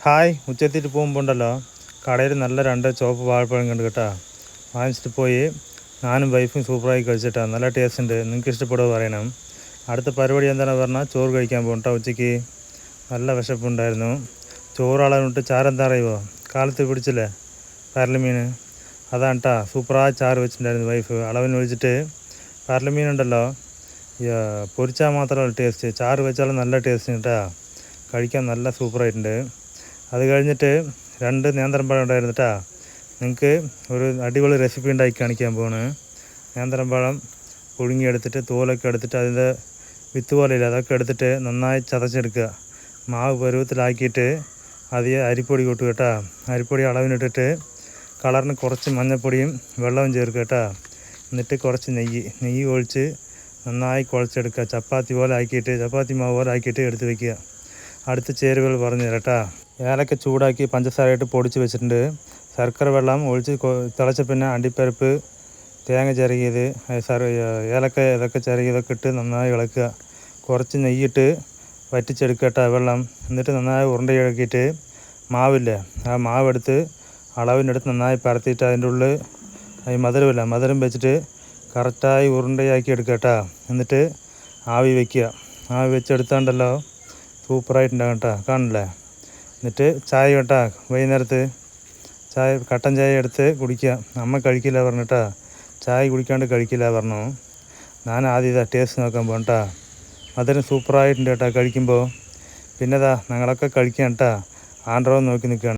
Hi, ഉച്ചെത്തിയിട്ട് പോകുമ്പോൾ ഉണ്ടല്ലോ കടയിൽ നല്ല 2 ചുവപ്പ് വാഴപ്പഴം കണ്ട് കേട്ടോ. വാങ്ങിച്ചിട്ട് പോയി ഞാനും വൈഫും സൂപ്പറായി കഴിച്ചിട്ടാ. നല്ല ടേസ്റ്റ് ഉണ്ട്. നിങ്ങൾക്ക് ഇഷ്ടപ്പെടുമോ പറയണം. അടുത്ത പരിപാടി എന്താണെന്ന് പറഞ്ഞാൽ ചോറ് കഴിക്കാൻ പോകും കേട്ടോ. ഉച്ചയ്ക്ക് നല്ല വിശപ്പുണ്ടായിരുന്നു. ചോറ് അളവിട്ട് ചാരെന്താ അറിയുമോ? കാലത്ത് പിടിച്ചില്ലേ പരലുമീൻ, അതാണ് കേട്ടോ. സൂപ്പറായി ചാറ് വെച്ചിട്ടുണ്ടായിരുന്നു വൈഫ്. അളവിന് ഒഴിച്ചിട്ട് പരലുമീനുണ്ടല്ലോ പൊരിച്ചാൽ മാത്രമല്ല ടേസ്റ്റ്, ചാറ് വെച്ചാലും നല്ല ടേസ്റ്റ് കേട്ടോ. കഴിക്കാൻ നല്ല സൂപ്പറായിട്ടുണ്ട്. അത് കഴിഞ്ഞിട്ട് 2 നേന്ത്രപ്പഴം ഉണ്ടായിരുന്നു കേട്ടോ. നിങ്ങൾക്ക് ഒരു അടിപൊളി റെസിപ്പി ഉണ്ടാക്കി കാണിക്കാൻ പോവാണ്. നേന്ത്രപ്പഴം പുഴുങ്ങിയെടുത്തിട്ട് തോലൊക്കെ എടുത്തിട്ട് അതിൻ്റെ വിത്ത് പോലെയില്ല അതൊക്കെ എടുത്തിട്ട് നന്നായി ചതച്ചെടുക്കുക. മാവ് പരുവത്തിലാക്കിയിട്ട് അതിൽ അരിപ്പൊടി കൂട്ടുക കേട്ടോ. അരിപ്പൊടി അളവിനിട്ടിട്ട് കളറിന് കുറച്ച് മഞ്ഞൾപ്പൊടിയും വെള്ളവും ചേർക്കുക കേട്ടോ. എന്നിട്ട് കുറച്ച് നെയ്യ് ഒഴിച്ച് നന്നായി കുഴച്ചെടുക്കുക. ചപ്പാത്തി മാവ് പോലെ ആക്കിയിട്ട് എടുത്ത് വയ്ക്കുക. അടുത്ത ചേരുവകൾ പറഞ്ഞു തരാം കേട്ടോ. ഏലക്ക ചൂടാക്കി പഞ്ചസാരയിട്ട് പൊടിച്ച് വെച്ചിട്ടുണ്ട്. ശർക്കര വെള്ളം ഒഴിച്ച് തിളച്ച പിന്നെ അണ്ടിപ്പരിപ്പ്, തേങ്ങ ചിരകിയത്, ഏലക്ക ഇതൊക്കെ ചിരകിയതൊക്കെ ഇട്ട് നന്നായി ഇളക്കുക. കുറച്ച് നെയ്യിട്ട് വറ്റിച്ചെടുക്കുക കേട്ടോ വെള്ളം. എന്നിട്ട് നന്നായി ഉരുണ്ടയാക്കിയിട്ട് മാവില്ലേ ആ മാവെടുത്ത് അളവിനെടുത്ത് നന്നായി പരത്തിയിട്ട് അതിൻ്റെ ഉള്ളിൽ മധുരം വെച്ചിട്ട് കറക്റ്റായി ഉരുണ്ടയാക്കി എടുക്കുക കേട്ടോ. എന്നിട്ട് ആവി വയ്ക്കുക. ആവി വെച്ചെടുത്താണ്ടല്ലോ സൂപ്പറായിട്ടുണ്ടാകും കേട്ടോ. കാണില്ലേ? എന്നിട്ട് ചായ കേട്ടോ. വൈകുന്നേരത്ത് കട്ടൻ ചായ എടുത്ത് കുടിക്കുക. അമ്മ കഴിക്കില്ല പറഞ്ഞിട്ടാ, ചായ കുടിക്കാണ്ട് കഴിക്കില്ല പറഞ്ഞു. ഞാൻ ആദ്യം ഇതാ ടേസ്റ്റ് നോക്കാൻ പോകാം കേട്ടോ. മധുരം സൂപ്പറായിട്ടുണ്ട് കേട്ടോ കഴിക്കുമ്പോൾ. പിന്നെതാ ഞങ്ങളൊക്കെ കഴിക്കാം കേട്ടോ. ആൻഡ്രോ നോക്കി നിൽക്കുകയാണ്.